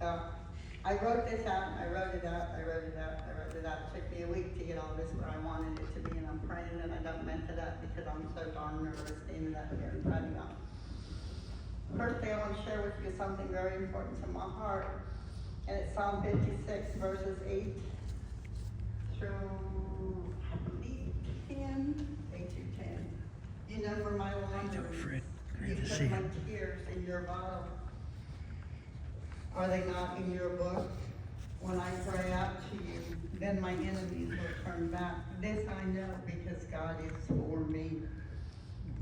So I wrote this out, I wrote it out, I wrote it out, I wrote it out. It took me a week to get all this where I wanted it to be, and I'm praying that I don't mess it up because I'm so darn nervous standing up here and writing out. Firstly, I want to share with you something very important to my heart, and it's Psalm 56, verses 8 through, I believe, 10, 8 through 10. You number my wanderings. You put my tears in your bottle. Are they not in your book? When I cry out to you, then my enemies will turn back. This I know because God is for me.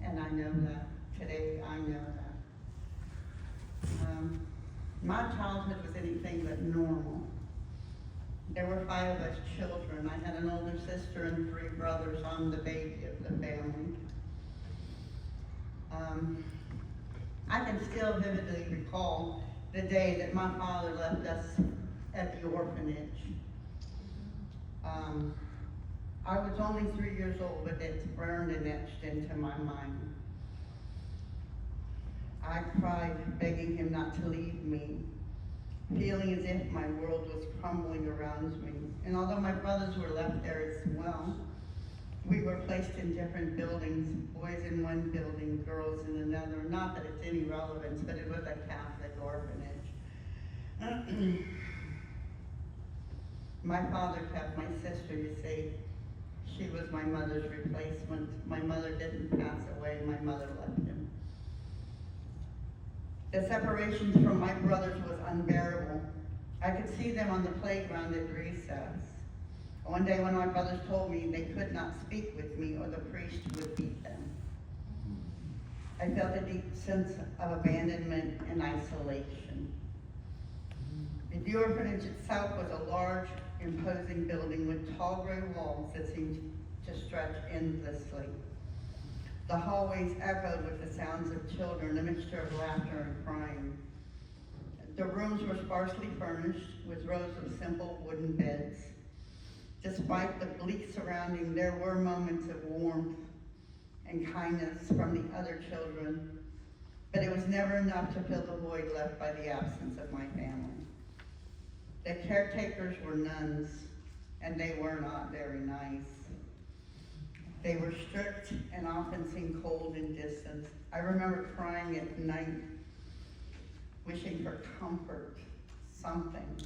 And I know that. Today I know that. My childhood was anything but normal. There were 5 of us children. I had an older sister and 3 brothers. I'm the baby of the family. I can still vividly recall the day that my father left us at the orphanage. I was only 3 years old, but it's burned and etched into my mind. I cried, begging him not to leave me, feeling as if my world was crumbling around me. And although my brothers were left there as well, we were placed in different buildings, boys in one building, girls in another. Not that it's any relevance, but it was a Catholic orphanage. My father kept my sister, you see. She was my mother's replacement. My mother didn't pass away, my mother left him. The separation from my brothers was unbearable. I could see them on the playground at recess. One day when my brothers told me they could not speak with me or the priest would beat them, I felt a deep sense of abandonment and isolation. The orphanage itself was a large, imposing building with tall gray walls that seemed to stretch endlessly. The hallways echoed with the sounds of children, a mixture of laughter and crying. The rooms were sparsely furnished with rows of simple wooden beds. Despite the bleak surrounding, there were moments of warmth and kindness from the other children, but it was never enough to fill the void left by the absence of my family. The caretakers were nuns, and they were not very nice. They were strict and often seemed cold and distant. I remember crying at night, wishing for comfort, something.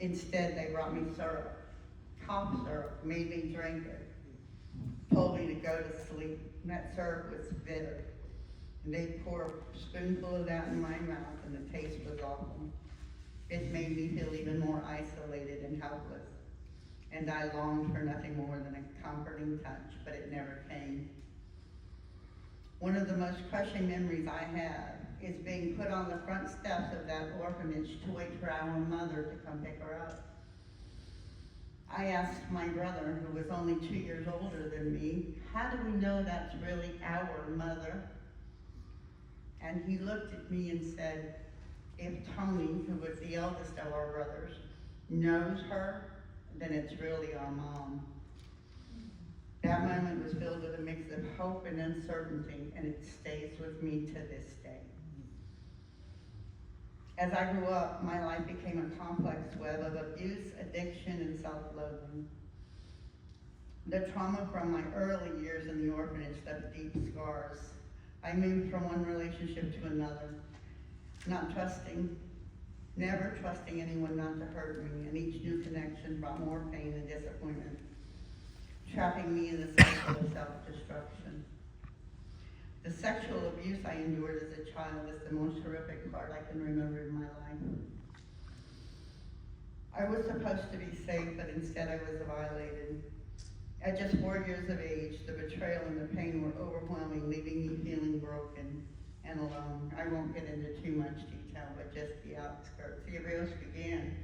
Instead, they brought me syrup, cough syrup, made me drink it, told me to go to sleep. And that syrup was bitter. And they'd pour a spoonful of that in my mouth, and the taste was awful. It made me feel even more isolated and helpless. And I longed for nothing more than a comforting touch, but it never came. One of the most crushing memories I have is being put on the front steps of that orphanage to wait for our mother to come pick her up. I asked my brother, who was only 2 years older than me, how do we know that's really our mother? And he looked at me and said, if Tony, who was the eldest of our brothers, knows her, then it's really our mom. That moment was filled with a mix of hope and uncertainty, and it stays with me to this day. As I grew up, my life became a complex web of abuse, addiction, and self-loathing. The trauma from my early years in the orphanage left deep scars. I moved from one relationship to another, not trusting, never trusting anyone not to hurt me, and each new connection brought more pain and disappointment, trapping me in the cycle of self-destruction. The sexual abuse I endured as a child is the most horrific part I can remember in my life. I was supposed to be safe, but instead I was violated. At just 4 years of age, the betrayal and the pain were overwhelming, leaving me feeling broken and alone. I won't get into too much detail, but just the outskirts. The abuse began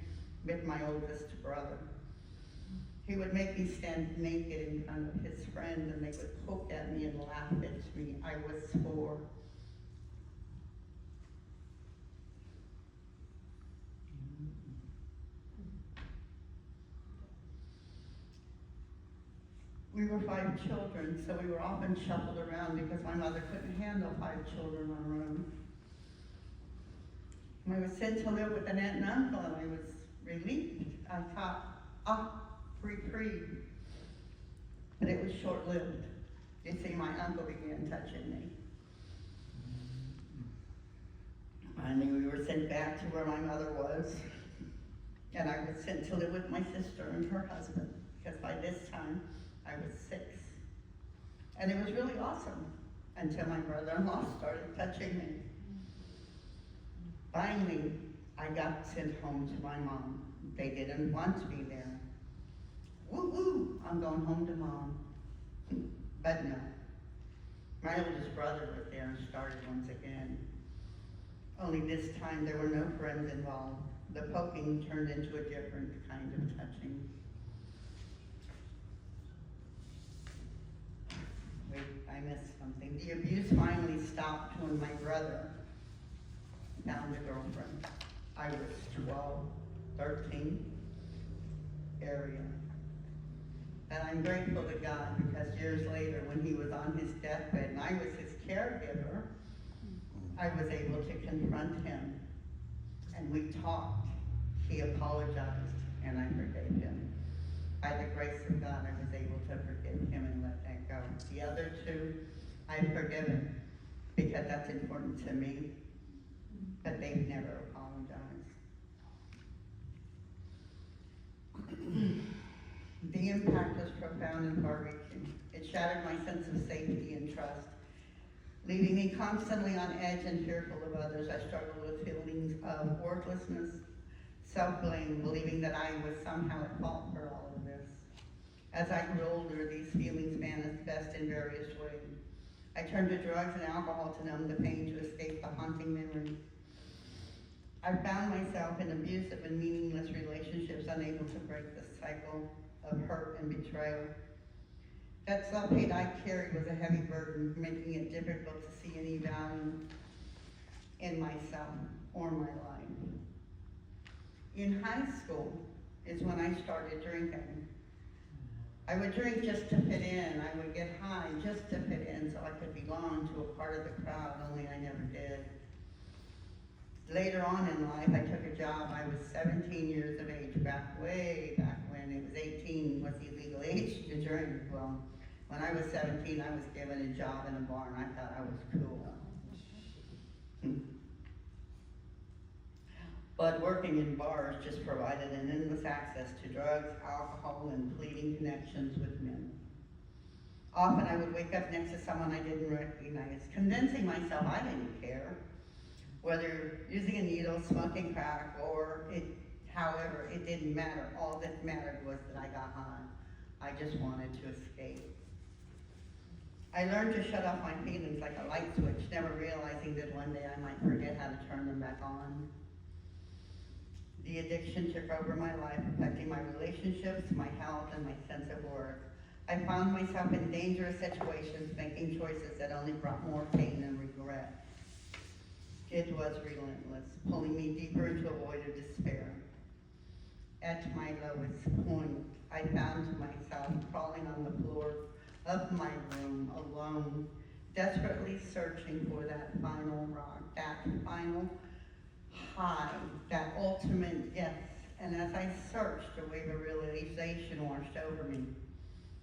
with my oldest brother. He would make me stand naked in front of his friends, and they would poke at me and laugh at me. I was 4. We were 5 children, so we were often shuffled around because my mother couldn't handle 5 children on her own. I was sent to live with an aunt and uncle, and I was relieved. I thought, reprieve. But it was short-lived. You see, my uncle began touching me. Finally, we were sent back to where my mother was, and I was sent to live with my sister and her husband, because by this time, I was 6. And it was really awesome, until my brother-in-law started touching me. Finally, I got sent home to my mom. They didn't want me there. Woo-woo, I'm going home to mom. But no. My oldest brother was there and started once again. Only this time there were no friends involved. The poking turned into a different kind of touching. Wait, I missed something. The abuse finally stopped when my brother found a girlfriend. I was 12, 13 area. And I'm grateful to God because years later when he was on his deathbed and I was his caregiver, I was able to confront him. And we talked. He apologized and I forgave him. By the grace of God, I was able to forgive him and let that go. The other 2, I've forgiven because that's important to me. But they've never apologized. The impact was profound and far-reaching. It shattered my sense of safety and trust, leaving me constantly on edge and fearful of others. I struggled with feelings of worthlessness, self-blame, believing that I was somehow at fault for all of this. As I grew older, these feelings manifest in various ways. I turned to drugs and alcohol to numb the pain, to escape the haunting memories. I found myself in abusive and meaningless relationships, unable to break the cycle of hurt and betrayal. That self-hate I carried was a heavy burden, making it difficult to see any value in myself or my life. In high school is when I started drinking. I would drink just to fit in. I would get high just to fit in so I could belong to a part of the crowd, only I never did. Later on in life, I took a job. I was 17 years of age, way back when it was 18 was the legal age to drink. Well, when I was 17, I was given a job in a bar and I thought I was cool. But working in bars just provided an endless access to drugs, alcohol, and fleeting connections with men. Often I would wake up next to someone I didn't recognize, convincing myself I didn't care. Whether using a needle, smoking crack, however, it didn't matter. All that mattered was that I got high. I just wanted to escape. I learned to shut off my feelings like a light switch, never realizing that one day I might forget how to turn them back on. The addiction took over my life, affecting my relationships, my health, and my sense of worth. I found myself in dangerous situations, making choices that only brought more pain and regret. It was relentless, pulling me deeper into a void of despair. At my lowest point, I found myself crawling on the floor of my room alone, desperately searching for that final rock, that final high, that ultimate yes. And as I searched, a wave of realization washed over me.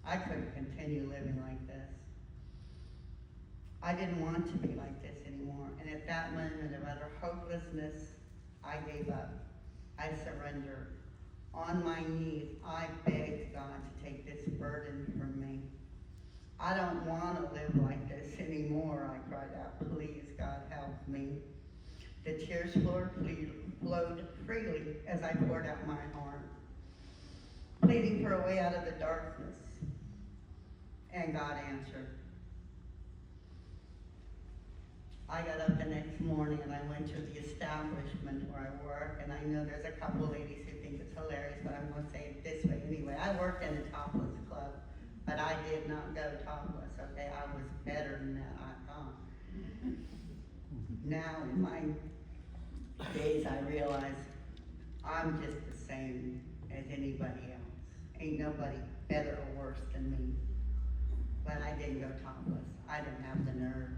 I couldn't continue living like this. I didn't want to be like this anymore. And at that moment of utter hopelessness, I gave up. I surrendered. On my knees, I begged God to take this burden from me. I don't want to live like this anymore, I cried out. Please, God, help me. The tears flowed freely as I poured out my heart, pleading for a way out of the darkness. And God answered. I got up the next morning and I went to the establishment where I work, and I know there's a couple ladies who think it's hilarious, but I'm going to say it this way anyway. I worked in a topless club, but I did not go topless, okay? I was better than that, I thought. Now, in my days, I realize I'm just the same as anybody else. Ain't nobody better or worse than me. But I didn't go topless. I didn't have the nerve.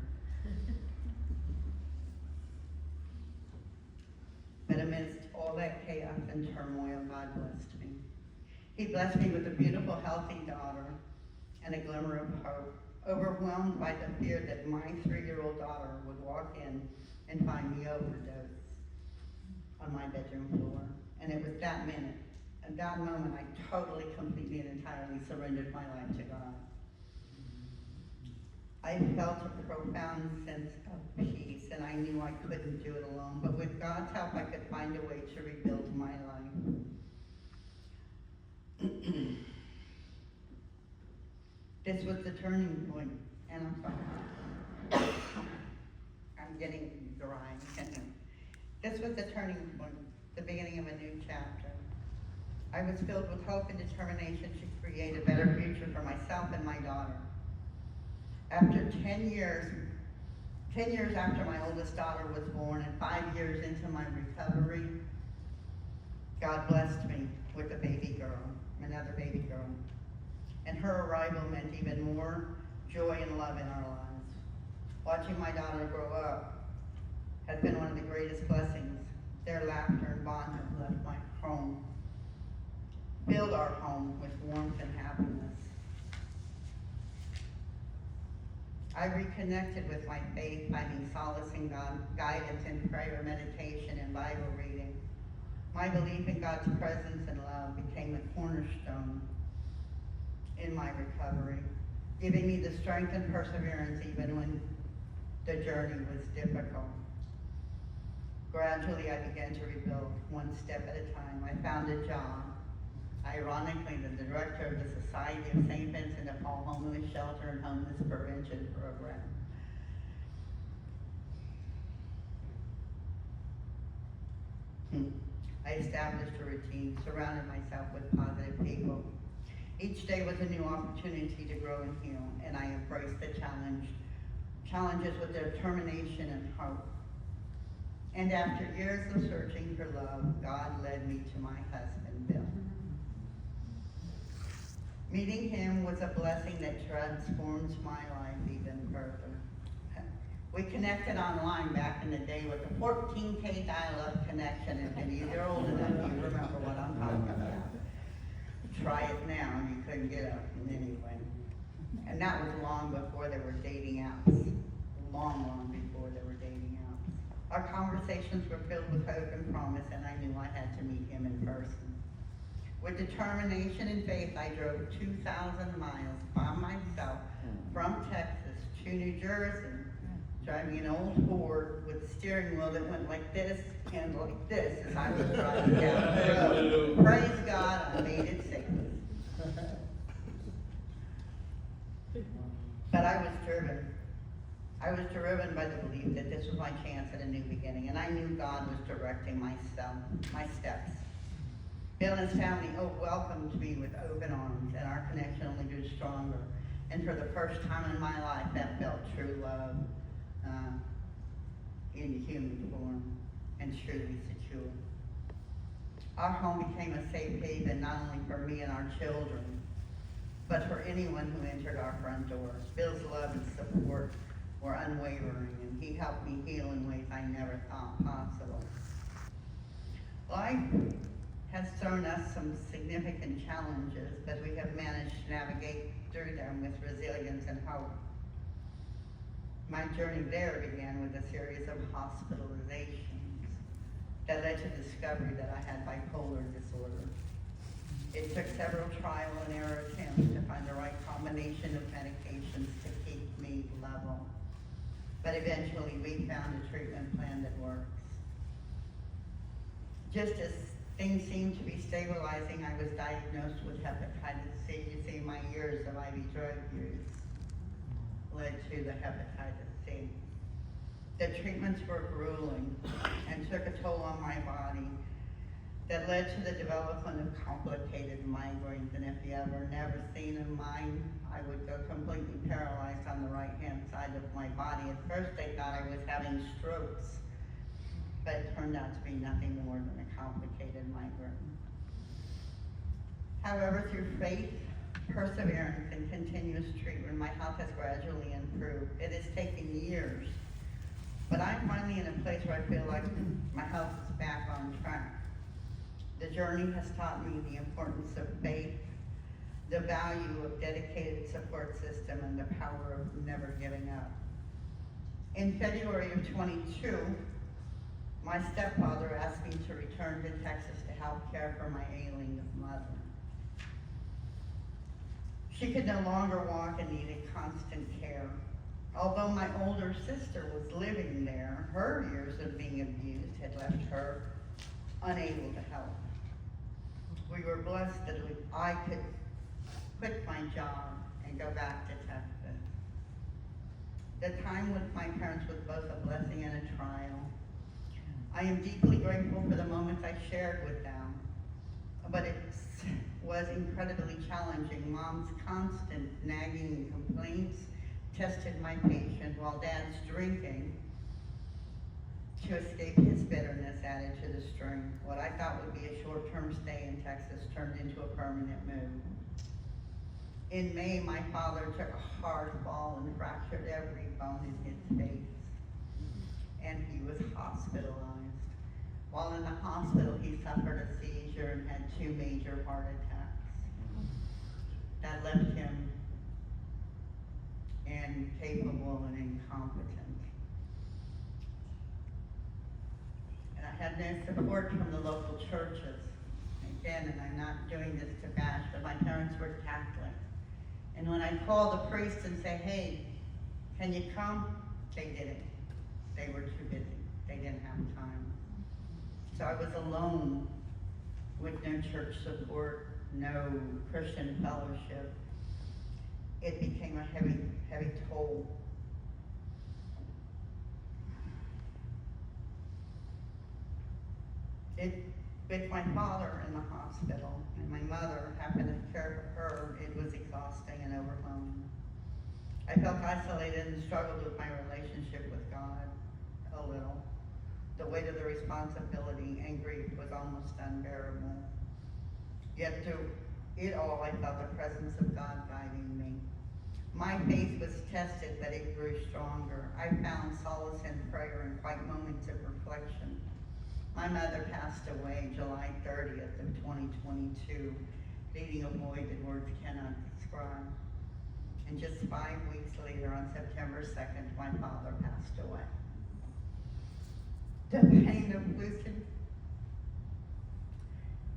amidst all that chaos and turmoil, God blessed me. He blessed me with a beautiful, healthy daughter and a glimmer of hope, overwhelmed by the fear that my 3-year-old daughter would walk in and find me overdosed on my bedroom floor. And it was that minute, at that moment, I totally, completely, and entirely surrendered my life to God. I felt a profound sense of peace, and I knew I couldn't do it alone, but with God's help, I could find a way to rebuild my life. This was the turning point, and I'm sorry. I'm getting dry. This was the turning point, the beginning of a new chapter. I was filled with hope and determination to create a better future for myself and my daughter. After 10 years after my oldest daughter was born and 5 years into my recovery, God blessed me with a baby girl, another baby girl. And her arrival meant even more joy and love in our lives. Watching my daughter grow up has been one of the greatest blessings. Their laughter and bond have left my home, filled our home with warmth and happiness. I reconnected with my faith, finding solace in God, guidance in prayer, meditation, and Bible reading. My belief in God's presence and love became the cornerstone in my recovery, giving me the strength and perseverance even when the journey was difficult. Gradually, I began to rebuild one step at a time. I found a job. Ironically, the director of the Society of St. Vincent de Paul Homeless Shelter and Homeless Prevention Program. I established a routine, surrounded myself with positive people. Each day was a new opportunity to grow and heal, and I embraced the challenges with determination and hope. And after years of searching for love, God led me to my husband, Bill. Meeting him was a blessing that transformed my life even further. We connected online back in the day with a 14K dial-up connection, and if you're old enough, you remember what I'm talking about. Try it now, and you couldn't get up anyway. And that was long before there were dating apps. Long before there were dating apps. Our conversations were filled with hope and promise, and I knew I had to meet him in person. With determination and faith, I drove 2,000 miles by myself from Texas to New Jersey, driving an old Ford with a steering wheel that went like this and like this as I was driving down the road. Praise God, I made it safe. But I was driven. I was driven by the belief that this was my chance at a new beginning, and I knew God was directing my steps. Bill and his family welcomed me with open arms, and our connection only grew stronger. And for the first time in my life, that felt true love in human form and truly secure. Our home became a safe haven not only for me and our children, but for anyone who entered our front door. Bill's love and support were unwavering, and he helped me heal in ways I never thought possible. Life has thrown us some significant challenges, but we have managed to navigate through them with resilience and hope. My journey there began with a series of hospitalizations that led to the discovery that I had bipolar disorder. It took several trial and error attempts to find the right combination of medications to keep me level. But eventually we found a treatment plan that works. Just as things seemed to be stabilizing, I was diagnosed with hepatitis C. You see, my years of IV drug use led to the hepatitis C. The treatments were grueling and took a toll on my body that led to the development of complicated migraines. And if you ever never seen a mine, I would go completely paralyzed on the right-hand side of my body. At first they thought I was having strokes, but it turned out to be nothing more than a complicated migraine. However, through faith, perseverance, and continuous treatment, my health has gradually improved. It has taken years, But I'm finally in a place where I feel like my health is back on track. The journey has taught me the importance of faith, the value of dedicated support system, and the power of never giving up. In February of 22, my stepfather asked me to return to Texas to help care for my ailing mother. She could no longer walk and needed constant care. Although my older sister was living there, her years of being abused had left her unable to help. We were blessed that I could quit my job and go back to Texas. The time with my parents was both a blessing and a trial. I am deeply grateful for the moments I shared with them, but it was incredibly challenging. Mom's constant nagging complaints tested my patience, while Dad's drinking to escape his bitterness added to the strain. What I thought would be a short-term stay in Texas turned into a permanent move. In May, my father took a hard fall and fractured every bone in his face, and he was hospitalized. While in the hospital, he suffered a seizure and had 2 major heart attacks. That left him incapable and incompetent. And I had no support from the local churches. Again, and I'm not doing this to bash, but my parents were Catholic. And when I called the priest and said, hey, can you come? They didn't. They were too busy. They didn't have time. So I was alone with no church support, no Christian fellowship. It became a heavy, heavy toll. With my father in the hospital and my mother having to care for her, it was exhausting and overwhelming. I felt isolated and struggled with my relationship with God a little. The weight of the responsibility and grief was almost unbearable. Yet through it all, I felt the presence of God guiding me. My faith was tested, but it grew stronger. I found solace in prayer and quiet moments of reflection. My mother passed away July 30th of 2022, leaving a void that words cannot describe. And just 5 weeks later, on September 2nd, my father passed away. The pain of losing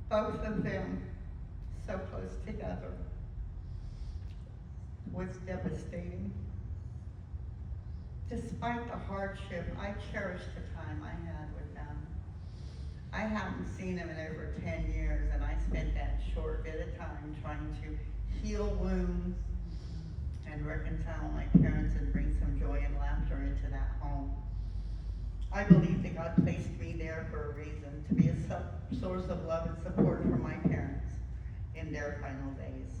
both of them so close together was devastating. Despite the hardship, I cherished the time I had with them. I haven't seen them in over 10 years, and I spent that short bit of time trying to heal wounds and reconcile my parents and bring some joy and laughter into that home. I believe that God placed me there for a reason, to be a source of love and support for my parents in their final days.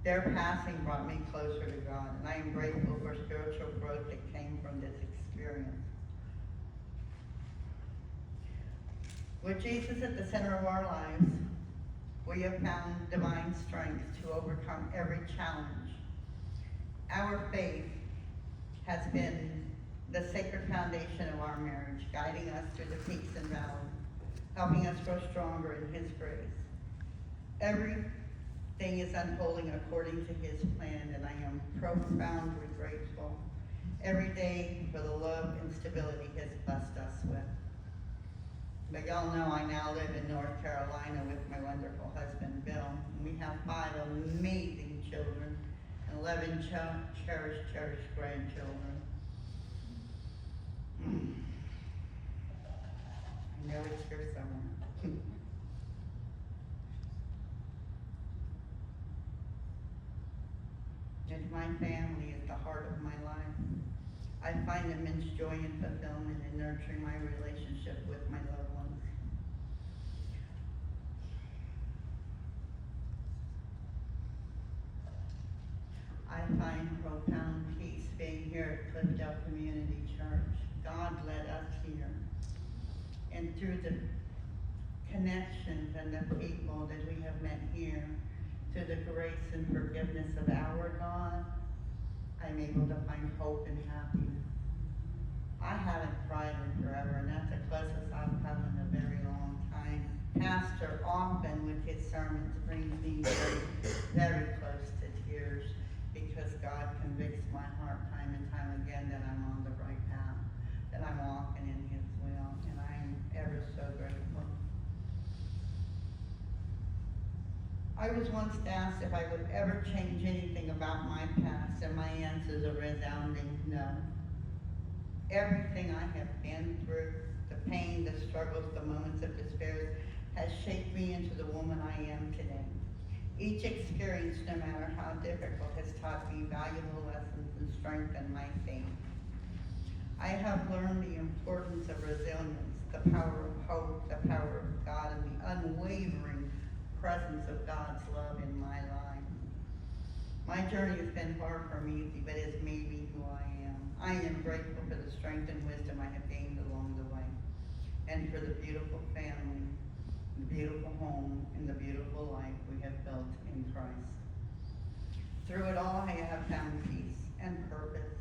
Their passing brought me closer to God, and I am grateful for spiritual growth that came from this experience. With Jesus at the center of our lives, we have found divine strength to overcome every challenge. Our faith has been the sacred foundation of our marriage, guiding us through the peaks and valleys, helping us grow stronger in His grace. Everything is unfolding according to His plan, and I am profoundly grateful every day for the love and stability He has blessed us with. But y'all know I now live in North Carolina with my wonderful husband, Bill. And we have 5 amazing children and 11 cherished grandchildren. I know it's here somewhere. And my family is the heart of my life. I find immense joy and fulfillment in nurturing my relationship with my loved ones. I find profound peace being here at Cliffdale Community Church. God led us here. And through the connections and the people that we have met here, through the grace and forgiveness of our God, I'm able to find hope and happiness. I haven't cried in forever, and that's the closest I've come in a very long time. Pastor often with his sermons brings me very, very close to tears because God convicts my heart time and time again that I'm on the right path, that I'm walking in his will, and I'm ever so grateful. I was once asked if I would ever change anything about my past, and my answer is a resounding no. Everything I have been through, the pain, the struggles, the moments of despair, has shaped me into the woman I am today. Each experience, no matter how difficult, has taught me valuable lessons and strengthened my faith. I have learned the importance of resilience, the power of hope, the power of God, and the unwavering presence of God's love in my life. My journey has been far from easy, but it's made me who I am. I am grateful for the strength and wisdom I have gained along the way, and for the beautiful family, the beautiful home, and the beautiful life we have built in Christ. Through it all, I have found peace and purpose.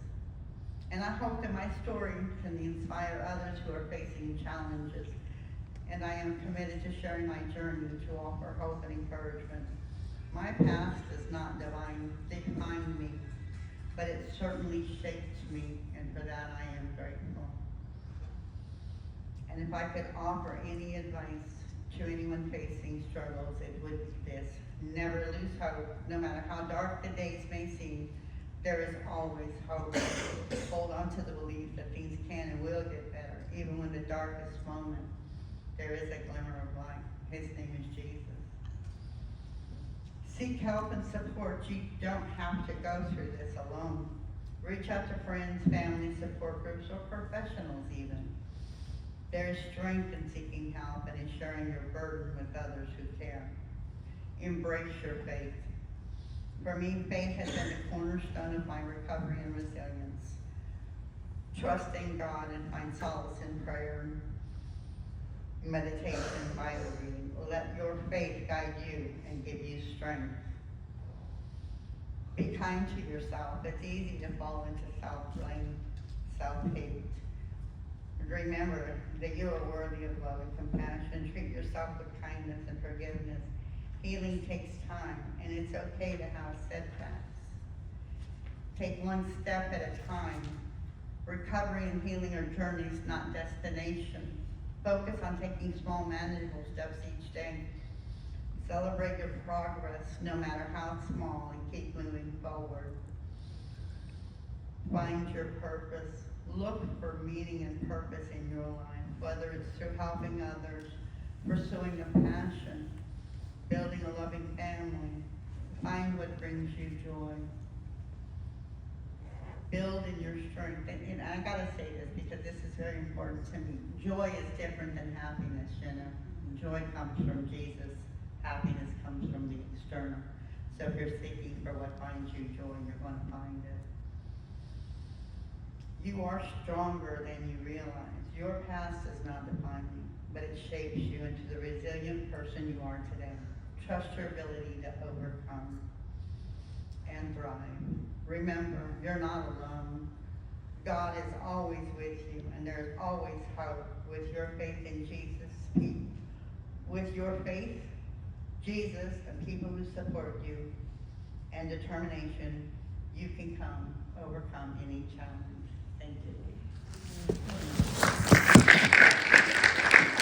And I hope that my story can inspire others who are facing challenges. And I am committed to sharing my journey to offer hope and encouragement. My past does not define me, but it certainly shaped me, and for that I am grateful. And if I could offer any advice to anyone facing struggles, it would be this: never lose hope. No matter how dark the days may seem, there is always hope. Hold on to the belief that things can and will get better, even when the darkest moment there is a glimmer of light. His name is Jesus. Seek help and support. You don't have to go through this alone. Reach out to friends, family, support groups, or professionals even. There is strength in seeking help and in sharing your burden with others who care. Embrace your faith. For me, faith has been the cornerstone of my recovery and resilience. Trust in God and find solace in prayer, meditation, Bible reading. Let your faith guide you and give you strength. Be kind to yourself. It's easy to fall into self-blame, self-hate. Remember that you are worthy of love and compassion. Treat yourself with kindness and forgiveness. Healing takes time, and it's okay to have setbacks. Take one step at a time. Recovery and healing are journeys, not destinations. Focus on taking small, manageable steps each day. Celebrate your progress, no matter how small, and keep moving forward. Find your purpose. Look for meaning and purpose in your life, whether it's through helping others, pursuing a passion, building a loving family. Find what brings you joy. Build in your strength. And I gotta say this because this is very important to me. Joy is different than happiness, you know. Joy comes from Jesus. Happiness comes from the external. So if you're seeking for what finds you joy, you're going to find it. You are stronger than you realize. Your past does not define you, but it shapes you into the resilient person you are today. Trust your ability to overcome and thrive. Remember, you're not alone. God is always with you, and there's always hope with your faith in Jesus. With your faith, Jesus, and people who support you, and determination, you can overcome any challenge. Thank you.